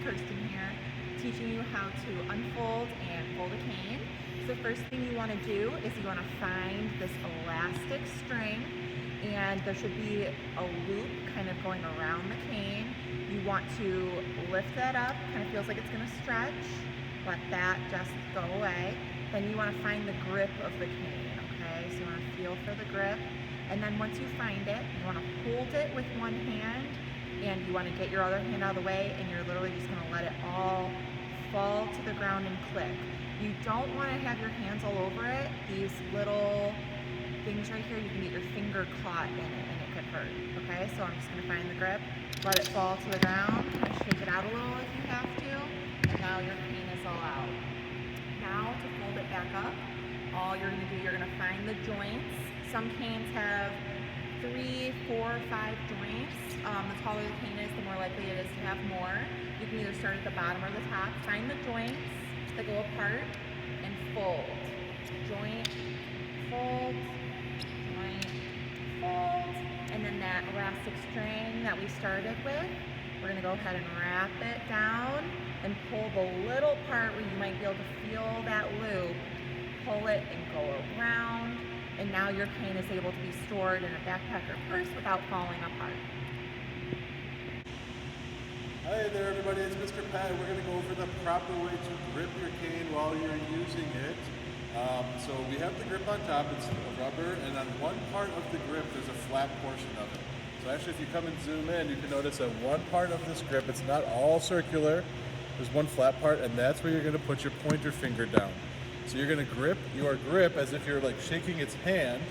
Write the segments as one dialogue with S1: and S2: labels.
S1: Kirsten here, teaching you how to unfold and fold a cane. So the first thing you want to do is you want to find this elastic string, and there should be a loop kind of going around the cane. You want to lift that up, kind of feels like it's going to stretch. Let that just go away. Then you want to find the grip of the cane, okay? So you want to feel for the grip. And then once you find it, you want to hold it with one hand, and you want to get your other hand out of the way, and you're literally just going to let it all fall to the ground and click. You don't want to have your hands all over it. These little things right here, you can get your finger caught in it and it could hurt. Okay, so I'm just going to find the grip, let it fall to the ground, kind of shake it out a little if you have to, and now your cane is all out. Now to fold it back up, all you're going to do, you're going to find the joints. Some canes have 3, 4, 5 joints. The taller the cane is, the more likely it is to have more. You can either start at the bottom or the top. Find the joints that go apart and fold. Joint, fold, joint, fold. And then that elastic string that we started with, we're going to go ahead and wrap it down and pull the little part where you might be able to feel that loop. Pull it and go around. And now your cane is able to be stored in a backpack or purse without falling apart.
S2: Hi there everybody, it's Mr. Pat. We're going to go over the proper way to grip your cane while you're using it. So we have the grip on top, it's rubber, and on one part of the grip there's a flat portion of it. So actually if you come and zoom in, you can notice that one part of this grip, it's not all circular, there's one flat part, and that's where you're going to put your pointer finger down. So you're going to grip your grip as if you're like shaking its hand,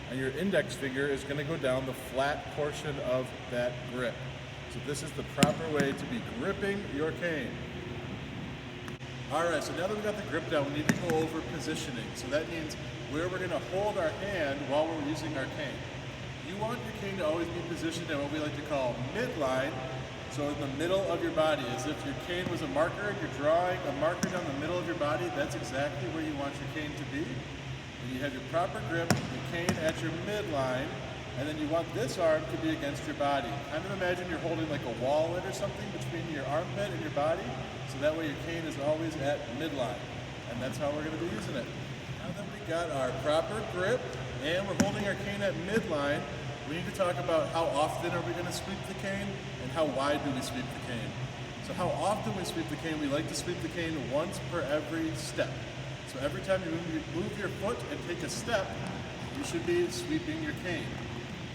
S2: and your index finger is going to go down the flat portion of that grip. So this is the proper way to be gripping your cane. Alright, so now that we got the grip down, we need to go over positioning. So that means where we're going to hold our hand while we're using our cane. You want your cane to always be positioned in what we like to call midline. So in the middle of your body, as if your cane was a marker and you're drawing a marker down the middle of your body, that's exactly where you want your cane to be. And you have your proper grip, your cane at your midline, and then you want this arm to be against your body. Kind of imagine you're holding like a wallet or something between your armpit and your body, so that way your cane is always at midline. And that's how we're going to be using it. Now that we got our proper grip and we're holding our cane at midline, we need to talk about how often are we going to sweep the cane and how wide do we sweep the cane. So how often we sweep the cane, we like to sweep the cane once per every step. So every time you move your foot and take a step, you should be sweeping your cane.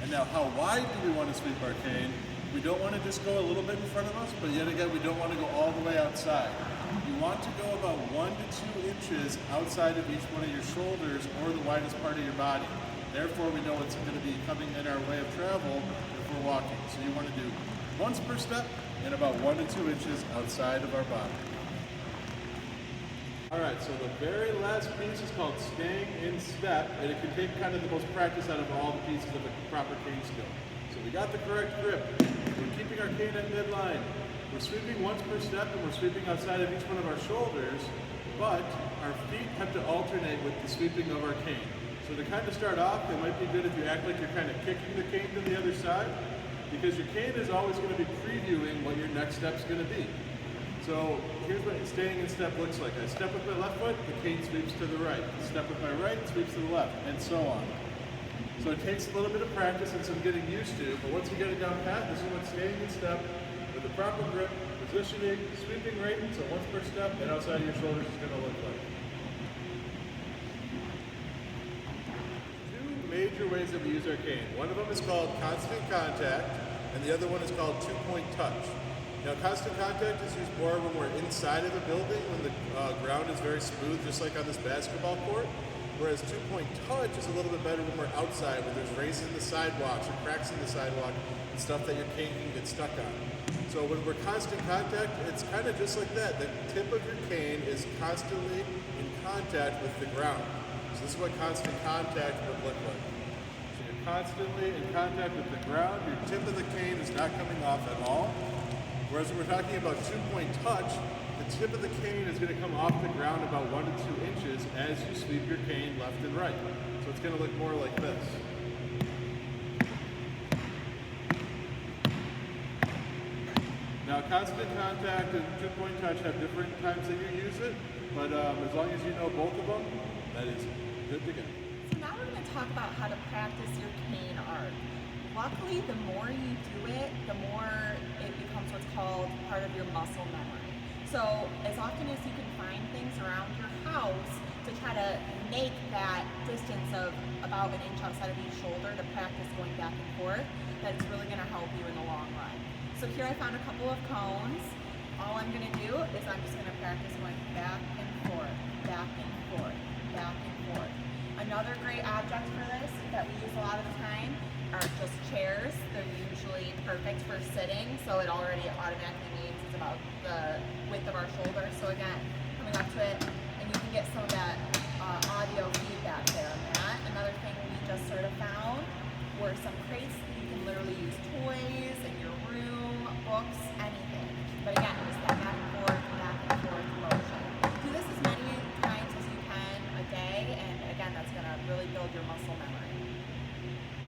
S2: And now how wide do we want to sweep our cane? We don't want to just go a little bit in front of us, but yet again we don't want to go all the way outside. You want to go about 1 to 2 inches outside of each one of your shoulders or the widest part of your body. Therefore, we know it's going to be coming in our way of travel if we're walking. So you want to do once per step and about 1 to 2 inches outside of our body. Alright, so the very last piece is called staying in step, and it can take kind of the most practice out of all the pieces of a proper cane skill. So we got the correct grip. We're keeping our cane at midline. We're sweeping once per step and we're sweeping outside of each one of our shoulders, but our feet have to alternate with the sweeping of our cane. So to kind of start off, it might be good if you act like you're kind of kicking the cane to the other side, because your cane is always going to be previewing what your next step's going to be. So here's what staying in step looks like. I step with my left foot, the cane sweeps to the right. Step with my right, sweeps to the left, and so on. So it takes a little bit of practice and some getting used to, but once you get it down pat, this is what staying in step with the proper grip, positioning, sweeping right, so once per step, and outside of your shoulders is going to look like. Major ways that we use our cane. One of them is called constant contact, and the other one is called two-point touch. Now, constant contact is used more when we're inside of the building, when the ground is very smooth, just like on this basketball court. Whereas two-point touch is a little bit better when we're outside, when there's raisins in the sidewalks or cracks in the sidewalk and stuff that your cane can get stuck on. So when we're constant contact, it's kind of just like that. The tip of your cane is constantly in contact with the ground. So this is what constant contact would look like. So you're constantly in contact with the ground. Your tip of the cane is not coming off at all. Whereas when we're talking about two-point touch, the tip of the cane is going to come off the ground about 1 to 2 inches as you sweep your cane left and right. So it's going to look more like this. Now Now, constant contact and two-point touch have different times that you use it, but as long as you know both of them, that is good to go.
S1: So now we're going to talk about how to practice your cane arc. Luckily, the more you do it, the more it becomes what's called part of your muscle memory. So as often as you can find things around your house to try to make that distance of about an inch outside of each shoulder to practice going back and forth, that's really going to help you in the long run. So here I found a couple of cones. All I'm going to do is I'm just going to practice going back and forth, back and forth, back and forth. Another great object for this that we use a lot of the time are just chairs. They're usually perfect for sitting, so it already automatically means it's about the width of our shoulder. So again, coming up to it, and you can get some of that audio feedback there on that. Another thing we just sort of found were some crates that you can literally use toys in your room, books, anything. But again, just that back and forth motion. Do this as many times as you can a day, and again, that's going to really build your muscle memory.